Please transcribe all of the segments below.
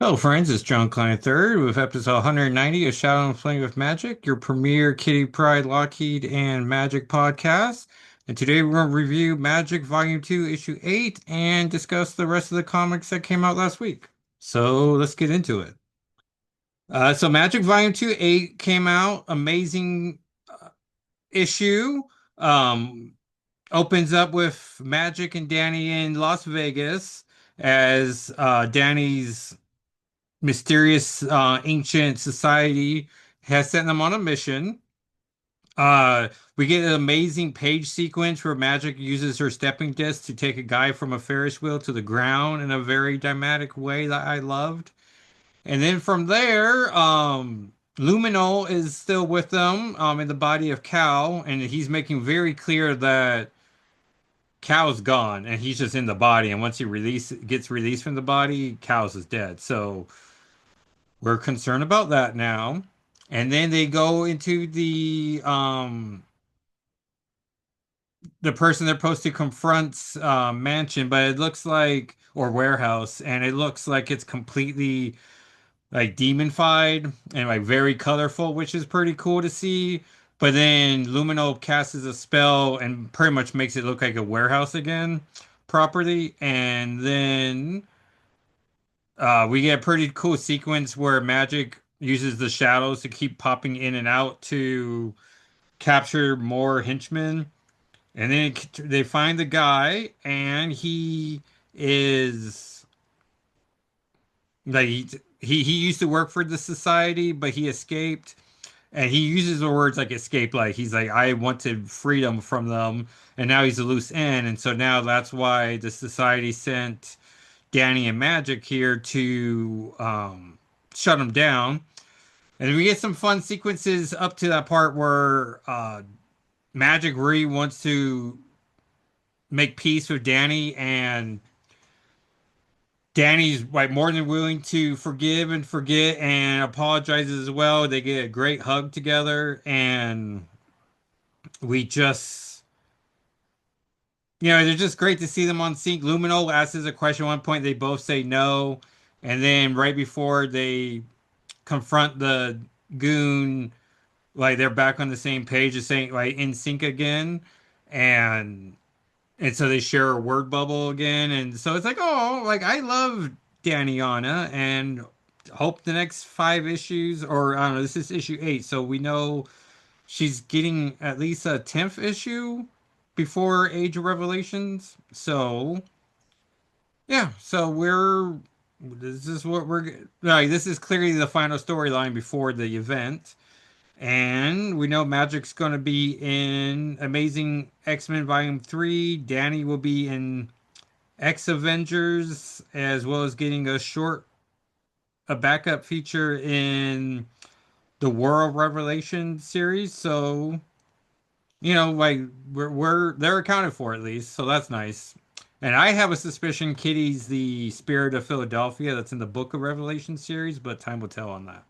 Hello, friends. It's John Klein III with episode 190 of Shadow and Flame with Magic, your premier Kitty Pride, Lockheed, and Magic podcast. And today we're going to review Magic Volume 2, Issue 8, and discuss the rest of the comics that came out last week. So let's get into it. So Magic Volume 2, 8 came out. Amazing issue. Um, Opens up with Magic and Danny in Las Vegas as Danny's mysterious ancient society has sent them on a mission. We get an amazing page sequence where Magic uses her stepping disc to take a guy from a Ferris wheel to the ground in a very dramatic way that I loved. And then from there, Luminol is still with them in the body of Cal, and he's making very clear that Cal's gone and he's just in the body. And once gets released from the body, Cal's is dead. So we're concerned about that now. And then they go into the person they're supposed to confront's mansion, but it looks like or warehouse, and it looks like it's completely like demonified and like very colorful, which is pretty cool to see. But then Lumino casts a spell and pretty much makes it look like a warehouse again properly. And then we get a pretty cool sequence where Magic uses the shadows to keep popping in and out to capture more henchmen. And then they find the guy, and he is like he used to work for the society, but he escaped. And he uses the words like escape, like he's like, I wanted freedom from them, and now he's a loose end. And so now that's why the society sent Danny and Magic here to shut him down. And we get some fun sequences up to that part where Magic really wants to make peace with Danny, and Danny's like more than willing to forgive and forget and apologizes as well. They get a great hug together, and we just, they're just great to see them on sync. Lumino asks us a question at one point, they both say no, and then right before they confront the goon, like they're back on the same page as saying like in sync again, and so they share a word bubble again, and so it's like, oh, like I love Daniana, and hope the next 5 issues, or I don't know, this is issue 8, so we know she's getting at least a 10th issue before Age of Revelations. So yeah, so this is what we're like. This is clearly the final storyline before the event. And we know Magic's going to be in Amazing X-Men Volume 3. Danny will be in X Avengers, as well as getting a backup feature in the World Revelation series. So, like they're accounted for at least. So that's nice. And I have a suspicion Kitty's the Spirit of Philadelphia that's in the Book of Revelation series, but time will tell on that.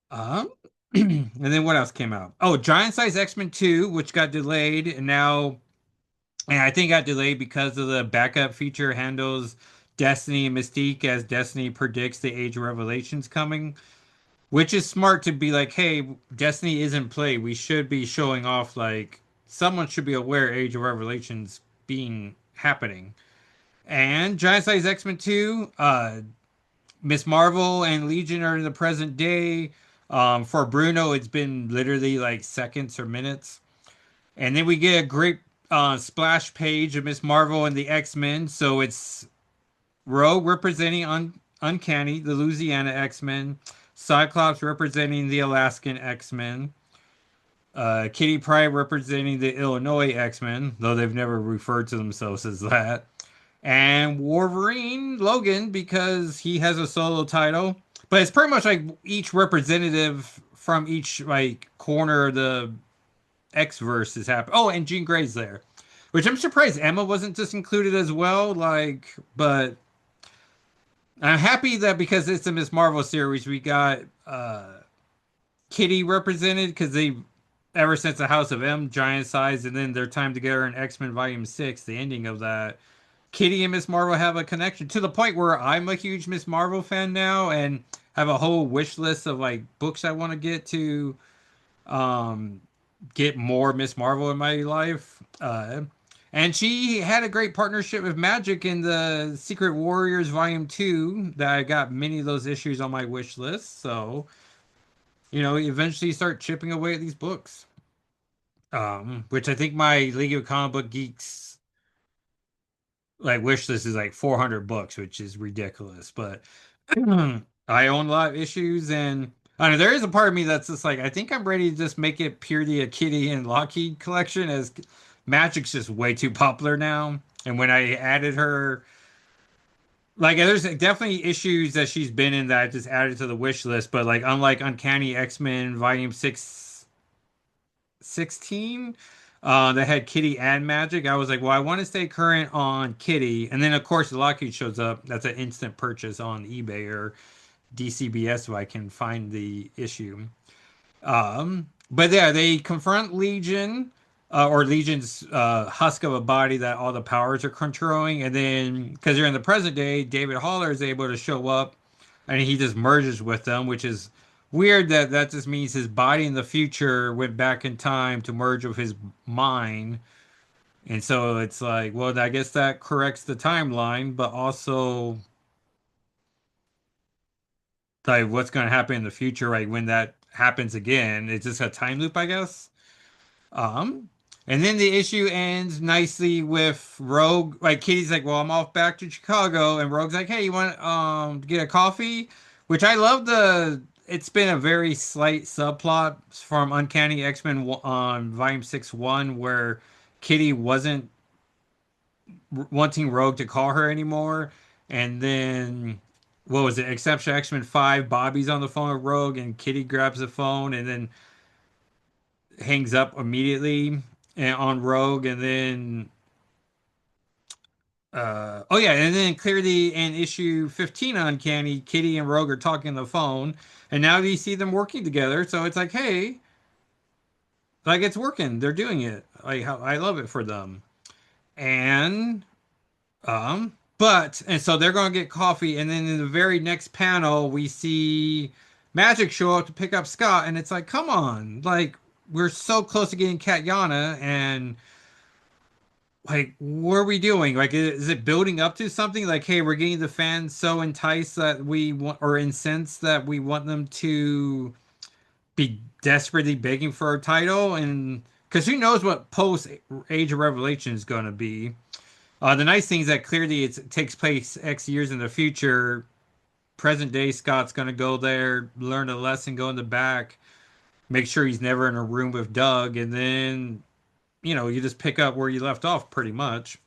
Um, and then what else came out? Oh, Giant Size X-Men 2, which got delayed, and I think got delayed because of the backup feature handles Destiny and Mystique as Destiny predicts the Age of Revelations coming, which is smart to be like, hey, Destiny is in play. We should be showing off like someone should be aware Age of Revelations being happening. And Giant Size X-Men 2, Miss Marvel and Legion are in the present day. For Bruno, it's been literally like seconds or minutes. And then we get a great splash page of Miss Marvel and the X-Men. So it's Rogue representing Uncanny, the Louisiana X-Men. Cyclops representing the Alaskan X-Men. Kitty Pryde representing the Illinois X-Men, though they've never referred to themselves as that. And Wolverine Logan, because he has a solo title, but it's pretty much like each representative from each like corner of the X verse is happening. Oh, and Jean Grey's there, which I'm surprised Emma wasn't just included as well. Like, but I'm happy that because it's a Miss Marvel series, we got Kitty represented because they ever since the House of M giant size, and then their time together in X-Men Volume 6, the ending of that. Kitty and Miss Marvel have a connection to the point where I'm a huge Miss Marvel fan now and have a whole wish list of like books I want to get to um get more Miss Marvel in my life. And she had a great partnership with Magic in the Secret Warriors Volume 2 that I got many of those issues on my wish list. So, eventually start chipping away at these books. Which I think my League of Comic Book Geeks like wish list is like 400 books, which is ridiculous. But I own a lot of issues, and I don't know there is a part of me that's just like I think I'm ready to just make it purely a Kitty and Lockheed collection, as Magic's just way too popular now. And when I added her, like there's definitely issues that she's been in that I just added to the wish list, but like unlike Uncanny X-Men Volume 616 that had Kitty and Magic. I was like, well, I want to stay current on Kitty. And then, of course, the Lockheed shows up. That's an instant purchase on eBay or DCBS if I can find the issue. But yeah, they confront Legion, or Legion's husk of a body that all the powers are controlling. And then, because they're in the present day, David Haller is able to show up and he just merges with them, which is weird that that just means his body in the future went back in time to merge with his mind. And so it's like, well, I guess that corrects the timeline, but also like what's going to happen in the future, right? When that happens again, it's just a time loop, I guess. Um, and then the issue ends nicely with Rogue. Like Kitty's like, "Well, I'm off back to Chicago," and Rogue's like, "Hey, you want to get a coffee?" Which I love the. It's been a very slight subplot from Uncanny X-Men on Volume 6-1 where Kitty wasn't wanting Rogue to call her anymore, and then what was it? Exception X-Men 5. Bobby's on the phone with Rogue, and Kitty grabs the phone, and then hangs up immediately on Rogue, and then oh yeah, and then clearly in issue 15 on Canny, Kitty and Rogue are talking on the phone, and now you see them working together. So it's like, hey, like it's working. They're doing it. I love it for them. And and so they're gonna get coffee, and then in the very next panel we see Magic show up to pick up Scott, and it's like, come on, like we're so close to getting Katyana, and like what are we doing? Like is it building up to something? Like, hey, we're getting the fans so enticed that we want or incensed that we want them to be desperately begging for a title, and because who knows what post Age of Revelation is going to be. The nice thing is that clearly it takes place X years in the future. Present day Scott's going to go there, learn a lesson, go in the back, make sure he's never in a room with Doug, and then you just pick up where you left off pretty much.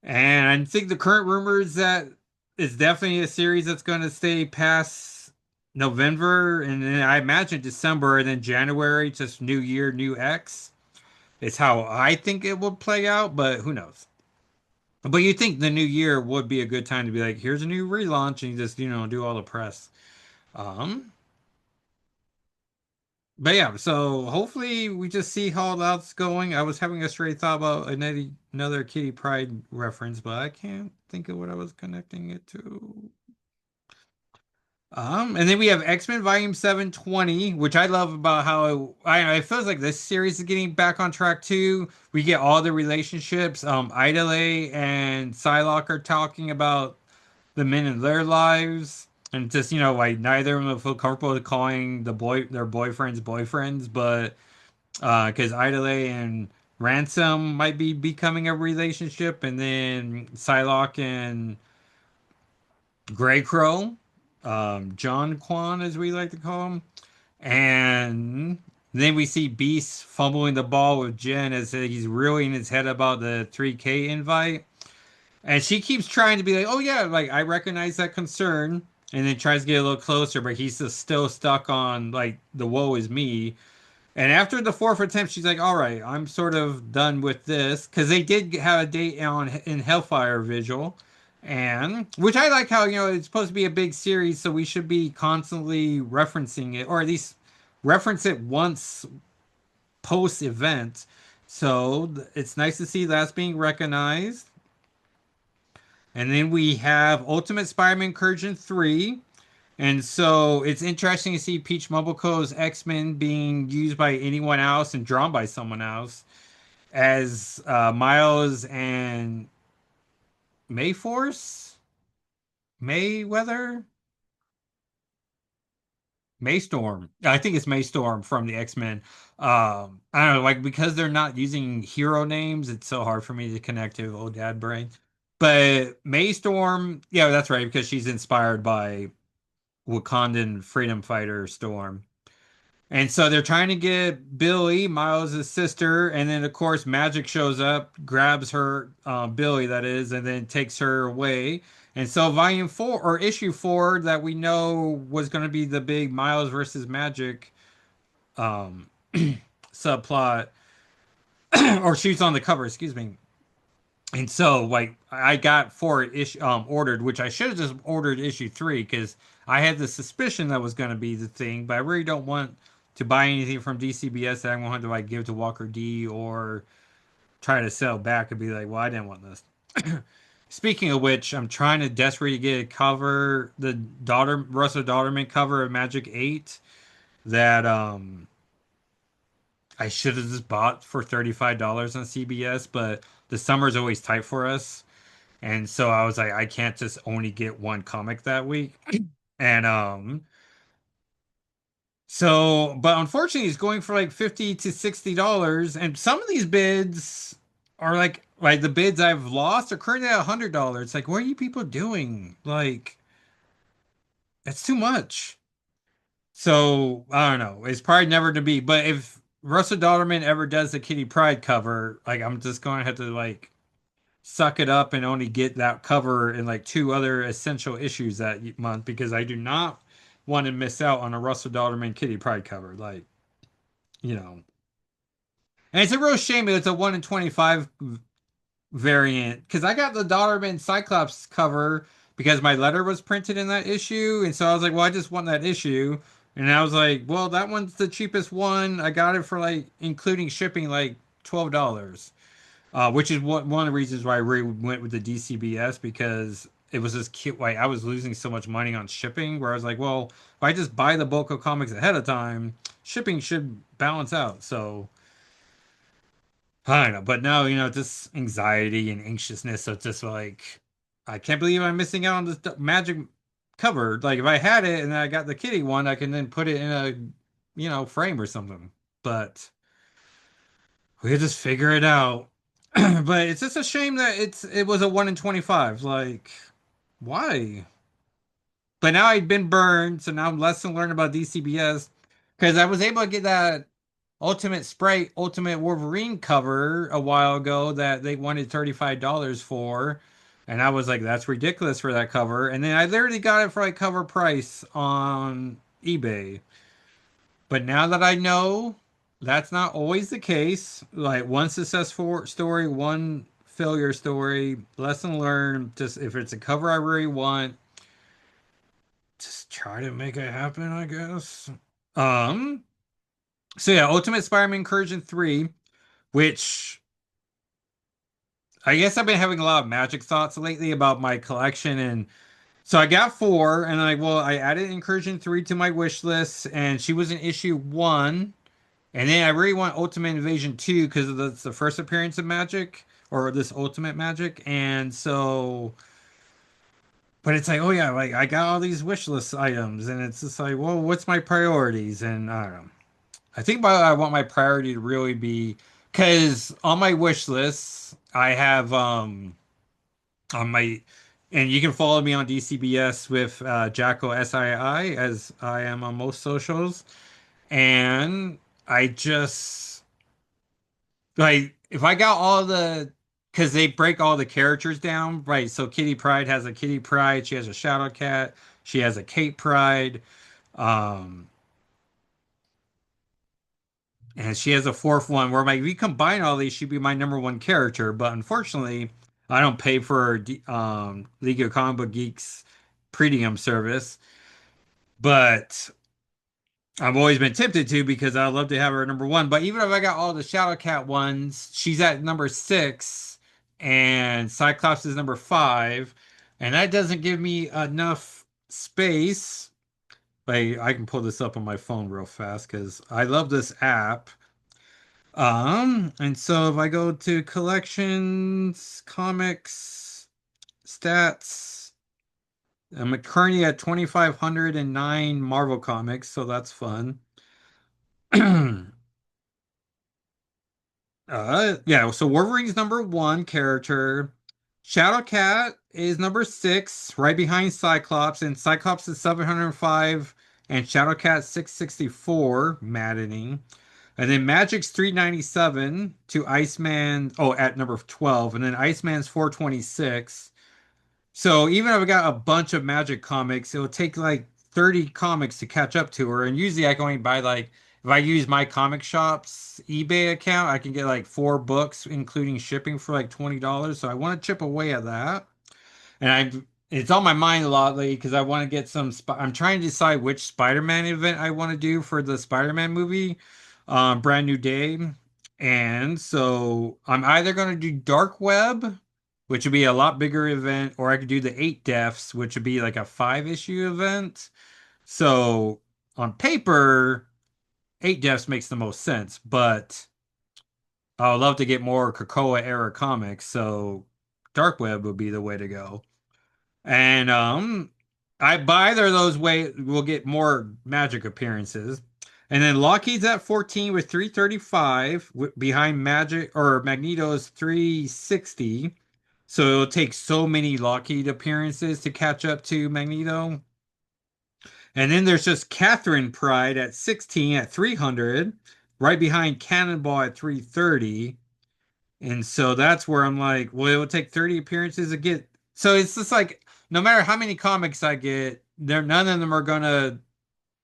And I think the current rumor is that it's definitely a series that's going to stay past November, and then I imagine December, and then January, just new year, new X. It's how I think it would play out, but who knows? But you think the new year would be a good time to be like, here's a new relaunch, and you just do all the press. Um, but yeah, so hopefully we just see how that's going. I was having a straight thought about another Kitty Pride reference, but I can't think of what I was connecting it to. And then we have X-Men Volume 720, which I love about how it feels like this series is getting back on track too. We get all the relationships. Idole and Psylocke are talking about the men in their lives, and just like neither of them feel comfortable calling their boyfriends boyfriends, but because Idole and Ransom might be becoming a relationship, and then Psylocke and Grey Crow, John Quan as we like to call him, and then we see Beast fumbling the ball with Jen as he's reeling his head about the 3K invite. And she keeps trying to be like, oh yeah, like I recognize that concern, and then tries to get a little closer, but he's just still stuck on like the woe is me. And after the fourth attempt, she's like, all right, I'm sort of done with this because they did have a date on in Hellfire Vigil, and which I like how it's supposed to be a big series, so we should be constantly referencing it, or at least reference it once post event. So it's nice to see that's being recognized. And then we have Ultimate Spider-Man Incursion 3. And so it's interesting to see Peach Mobico's X-Men being used by anyone else and drawn by someone else as Miles and Mayforce? Mayweather? Maystorm. I think it's Maystorm from the X-Men. I don't know, like because they're not using hero names, it's so hard for me to connect to old dad brain. But Maystorm, yeah, that's right, because she's inspired by Wakandan freedom fighter Storm. And so they're trying to get Billy, Miles' sister, and then of course Magic shows up, grabs her, Billy that is, and then takes her away. And so Volume 4 or Issue 4 that we know was going to be the big Miles versus Magic um, subplot, or she's on the cover, excuse me. And so like I got 4 issue ordered, which I should have just ordered issue 3 because I had the suspicion that was going to be the thing, but I really don't want to buy anything from DCBS that I want to like give to Walker D or try to sell back and be like, well, I didn't want this. Speaking of which, I'm trying to desperately get a cover, the daughter Russell Dauterman cover of Magic 8 that I should have just bought for $35 on CBS, but the summer's always tight for us. And so I was like, I can't just only get one comic that week. And so but unfortunately it's going for like 50 to $60. And some of these bids are like the bids I've lost are currently at $100. It's like, what are you people doing? Like, it's too much. So I don't know. It's probably never to be. But if Russell Dauterman ever does the Kitty Pride cover, like I'm just going to have to like suck it up and only get that cover and like 2 other essential issues that month because I do not want to miss out on a Russell Dauterman Kitty Pride cover. Like, you know. And it's a real shame that it's a 1 in 25 variant because I got the Dauterman Cyclops cover because my letter was printed in that issue. And so I was like, well, I just want that issue. And I was like, well, that one's the cheapest one. I got it for like, including shipping, like $12. Which is one of the reasons why I really went with the DCBS because it was just cute. Like I was losing so much money on shipping, where I was like, well, if I just buy the bulk of comics ahead of time, shipping should balance out. So I don't know, but now this anxiety and anxiousness. So it's just like I can't believe I'm missing out on this Magic cover. Like if I had it and I got the kitty one, I can then put it in a frame or something. But we'll just figure it out. But it's just a shame that it was a 1 in 25. Like, why? But now I've been burned, so now I'm lesson learned about DCBS because I was able to get that Ultimate Sprite Ultimate Wolverine cover a while ago that they wanted $35 for. And I was like, that's ridiculous for that cover. And then I literally got it for like cover price on eBay. But now that I know that's not always the case, like one successful story, one failure story, lesson learned, just if it's a cover I really want, just try to make it happen, I guess. Um, so yeah, Ultimate Spider-Man Incursion 3, which I guess I've been having a lot of magic thoughts lately about my collection and so I got 4 and I added Incursion 3 to my wish list and she was in issue 1. And then I really want Ultimate Invasion 2 because that's the first appearance of Magic or this Ultimate Magic. And so, but it's like, oh yeah, like I got all these wish list items, and it's just like, well, what's my priorities? And I don't know. I think I want my priority to really be because on my wish list, I have on my and you can follow me on DCBS with Jacko SII as I am on most socials. And I just like if I got all the because they break all the characters down, right? So Kitty Pride has a Kitty Pride, she has a Shadow Cat, she has a Kate Pride, um, and she has a fourth one where like if we combine all these, she'd be my number one character. But unfortunately, I don't pay for League of Comic Book Geeks premium service. But I've always been tempted to because I love to have her at number 1. But even if I got all the Shadow Cat ones, she's at number 6, and Cyclops is number 5. And that doesn't give me enough space. I can pull this up on my phone real fast because I love this app. And so if I go to collections, comics, stats, I'm currently at 2,509 Marvel comics, so that's fun. Yeah, so Wolverine's number one character. Shadowcat is number six, right behind Cyclops, and Cyclops is 705, and Shadowcat 664, maddening. And then Magic's 397 to Iceman, oh, at number 12, and then Iceman's 426. So even if I got a bunch of Magic comics, it'll take like 30 comics to catch up to her. And usually I can only buy like, if I use my comic shop's eBay account, I can get like four books, including shipping for like $20. So I want to chip away at that. And it's on my mind a lot lately because I want to get some. I'm trying to decide which Spider-Man event I want to do for the Spider-Man movie, Brand New Day. And so I'm either going to do Dark Web, which would be a lot bigger event, or I could do the Eight Deaths, which would be like a five-issue event. So on paper, Eight Deaths makes the most sense, but I would love to get more Krakoa era comics. So Dark Web would be the way to go. And I buy either of those way we'll get more magic appearances. And then Lockheed's at 14 with 335 behind Magic or Magneto's 360. So it'll take so many Lockheed appearances to catch up to Magneto. And then there's just Catherine Pride at 16 at 300, right behind Cannonball at 330. And so that's where I'm like, well, it would take 30 appearances to get. So it's just like, no matter how many comics I get, there none of them are gonna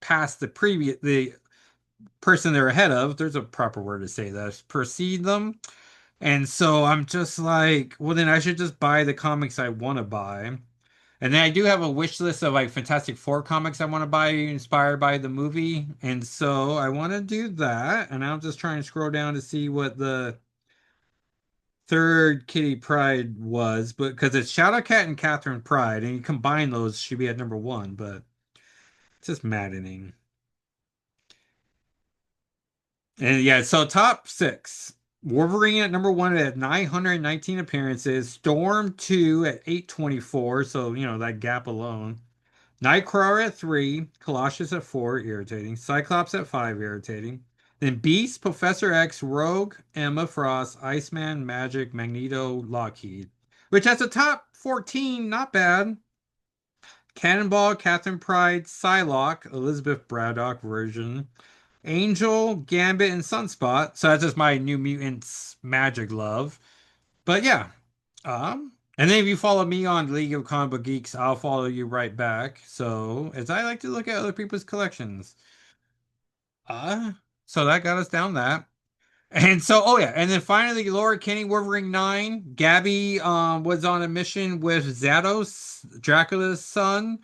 pass the person they're ahead of. There's a proper word to say that. Precede them. And so I'm just like, well, then I should just buy the comics I want to buy. And then I do have a wish list of like Fantastic Four comics I want to buy inspired by the movie. And so I want to do that. And I'm just trying to scroll down to see what the third Kitty Pride was, but because it's Shadowcat and Catherine Pride, and you combine those, she'd be at number one, but it's just maddening. And yeah, so top six. Wolverine at number one at 919 appearances, Storm 2 at 824, so that gap alone. Nightcrawler at three, Colossus at four, irritating. Cyclops at five, irritating. Then Beast, Professor X, Rogue, Emma Frost, Iceman, Magic, Magneto, Lockheed. Which has a top 14, not bad. Cannonball, Catherine Pride, Psylocke, Elizabeth Braddock version. Angel, Gambit, and Sunspot. So that's just my New Mutants Magic love. But yeah, and then if you follow me on League of Comic Book Geeks, I'll follow you right back. So, as I like to look at other people's collections. Uh, so that got us down that. And so, oh yeah, and then finally, Laura Kinney, Wolverine 9. Gabby was on a mission with Zados, Dracula's son,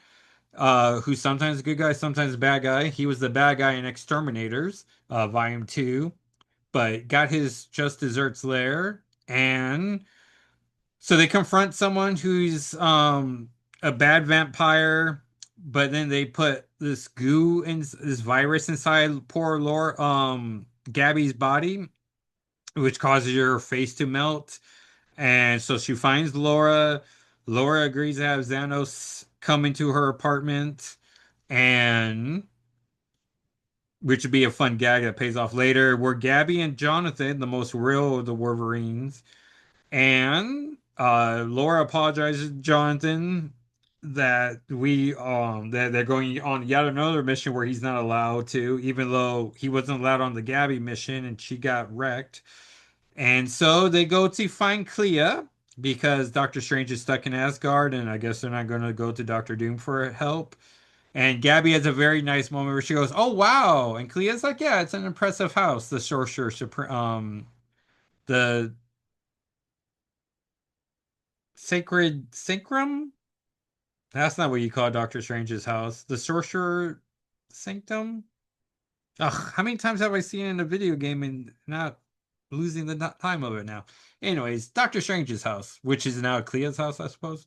who's sometimes a good guy, sometimes a bad guy. He was the bad guy in Exterminators, Volume 2, but got his just desserts there. And so they confront someone who's a bad vampire, but then they put this goo and this virus inside poor Laura Gabby's body, which causes her face to melt. And so she finds Laura. Laura agrees to have Xanos come into her apartment, and which would be a fun gag that pays off later. Where Gabby and Jonathan, the most real of the Wolverines, and Laura apologizes to Jonathan that they're going on yet another mission where he's not allowed to, even though he wasn't allowed on the Gabby mission and she got wrecked. And so they go to find Clea because Doctor Strange is stuck in Asgard, and I guess they're not going to go to Doctor Doom for help. And Gabby has a very nice moment where she goes, "Oh wow!" And Clea's like, "Yeah, it's an impressive house, the Sorcerer the Sacred Synchrum." That's not what you call Doctor Strange's house. The Sorcerer Sanctum? Ugh, how many times have I seen it in a video game and not losing the time of it now? Anyways, Doctor Strange's house, which is now Clea's house, I suppose.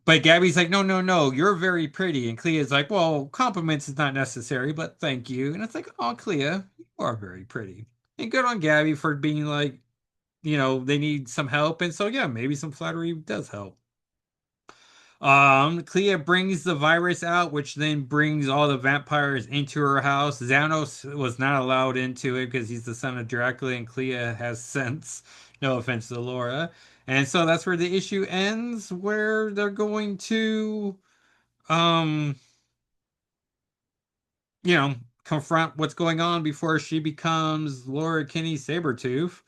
But Gabby's like, no, no, no, you're very pretty. And Clea's like, well, compliments is not necessary, but thank you. And it's like, oh, Clea, you are very pretty. And good on Gabby for being like, they need some help. And so, yeah, maybe some flattery does help. Clea brings the virus out, which then brings all the vampires into her house. Xanos was not allowed into it because he's the son of Dracula, and Clea has sense. No offense to Laura. And so that's where the issue ends, where they're going to, um, you know, confront what's going on before she becomes Laura Kinney Sabretooth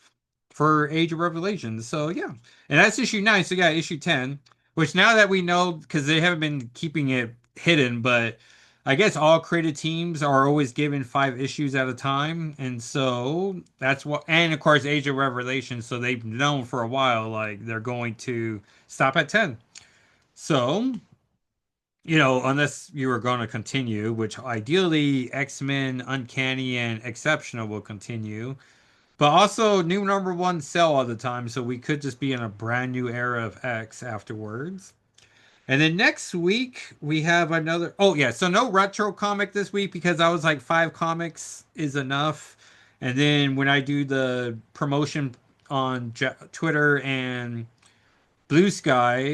for Age of Revelation. So yeah, and that's issue 9. So yeah, issue 10, which now that we know, because they haven't been keeping it hidden, but I guess all creative teams are always given 5 issues at a time, and so that's what. And of course, Age of Revelation. So they've known for a while, like they're going to stop at 10. So unless you were going to continue, which ideally X-Men, Uncanny, and Exceptional will continue. But also, new number one sell all the time, so we could just be in a brand new era of X afterwards. And then next week we have another. Oh yeah, so no retro comic this week because I was like 5 comics is enough. And then when I do the promotion on Twitter and Blue Sky,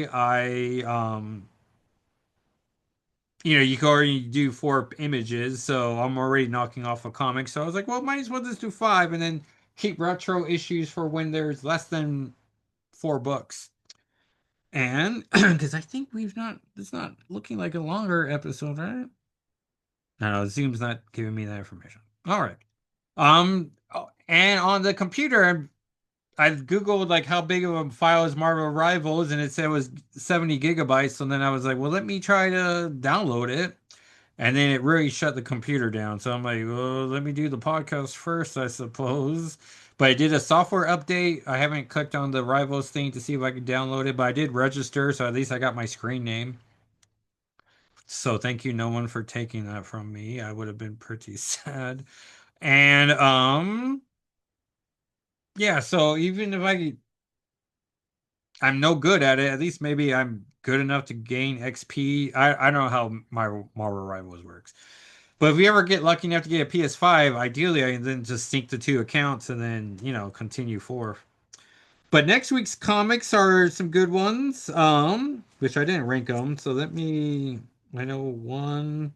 you can already do 4 images, so I'm already knocking off a comic. So I was like, well, might as well just do 5 and then keep retro issues for when there's less than 4 books. And because I think it's not looking like a longer episode, right? No, Zoom's not giving me that information. All right. And on the computer, I Googled like how big of a file is Marvel Rivals, and it said it was 70 gigabytes. So then I was like, well, let me try to download it. And then it really shut the computer down. So I'm like, well, let me do the podcast first, I suppose. But I did a software update. I haven't clicked on the Rivals thing to see if I could download it, but I did register, so at least I got my screen name. So thank you, no one, for taking that from me. I would have been pretty sad. And yeah, so even if I'm no good at it, at least maybe I'm good enough to gain XP. I don't know how my Marvel Rivals works. But if we ever get lucky enough to get a PS5, ideally I then just sync the 2 accounts and then, continue forth. But next week's comics are some good ones, which I didn't rank them. So I know one,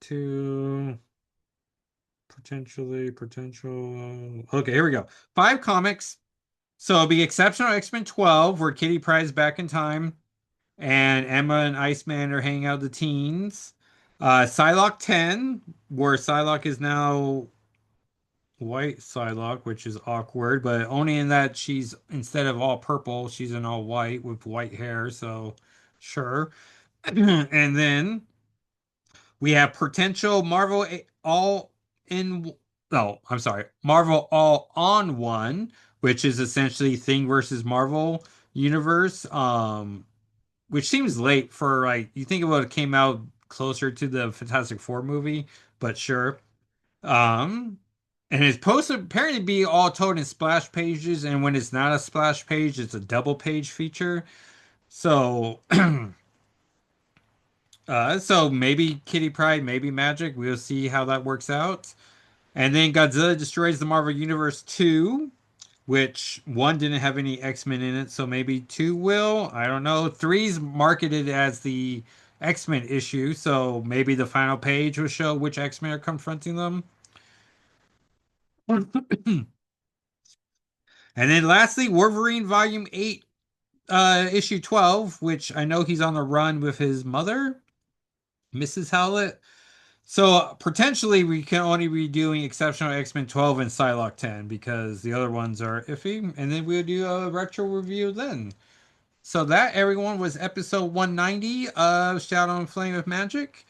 two, potential. Okay, here we go. 5 comics. So it'll be Exceptional X-Men 12, where Kitty Pryde's back in time, and Emma and Iceman are hanging out with the teens. Psylocke 10, where Psylocke is now white Psylocke, which is awkward, but only in that she's instead of all purple, she's in all white with white hair, so sure. And then we have potential Marvel all in no, I'm sorry, Marvel all on one, which is essentially Thing versus Marvel universe. Which seems late for like you think about it came out closer to the Fantastic Four movie, but sure. Um, and it's supposed to apparently be all told in splash pages, and when it's not a splash page, it's a double page feature. So, so maybe Kitty Pryde, maybe Magic. We'll see how that works out. And then Godzilla Destroys the Marvel Universe 2, which 1 didn't have any X-Men in it, so maybe 2 will. I don't know. Three's marketed as the X-Men issue, so maybe the final page will show which X-Men are confronting them. And then lastly, Wolverine Volume 8, Issue 12, which I know he's on the run with his mother, Mrs. Howlett. So potentially we can only be doing Exceptional X-Men 12 and Psylocke 10 because the other ones are iffy. And then we'll do a retro review then. So that, everyone, was episode 190 of Shadow and Flame of Magic.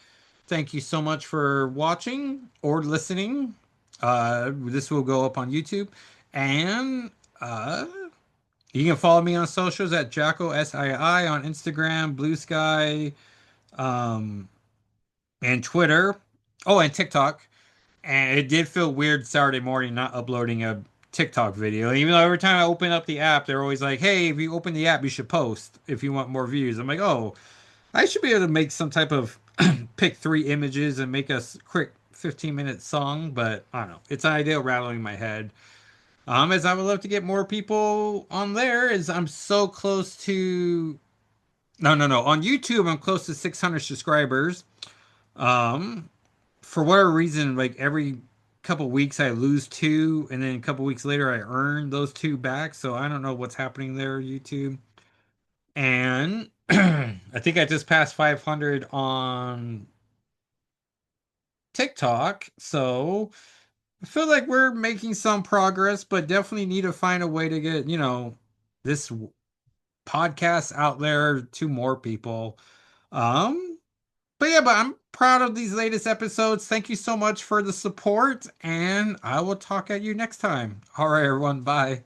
Thank you so much for watching or listening. This will go up on YouTube. And you can follow me on socials at Jacko SII on Instagram, Blue Sky, um, and Twitter. Oh, and TikTok. And it did feel weird Saturday morning not uploading a TikTok video. Even though every time I open up the app, they're always like, "Hey, if you open the app, you should post if you want more views." I'm like, "Oh, I should be able to make some type of pick three images and make a quick 15-minute song." But I don't know. It's an idea rattling in my head. As I would love to get more people on there, as I'm so close to. No, no, no. On YouTube, I'm close to 600 subscribers. Um, for whatever reason, like every couple weeks I lose two, and then a couple weeks later I earn those two back. So I don't know what's happening there, YouTube. And I think I just passed 500 on TikTok. So I feel like we're making some progress, but definitely need to find a way to get, this podcast out there to more people. Um, but yeah, but I'm proud of these latest episodes. Thank you so much for the support, and I will talk at you next time. All right, everyone. Bye.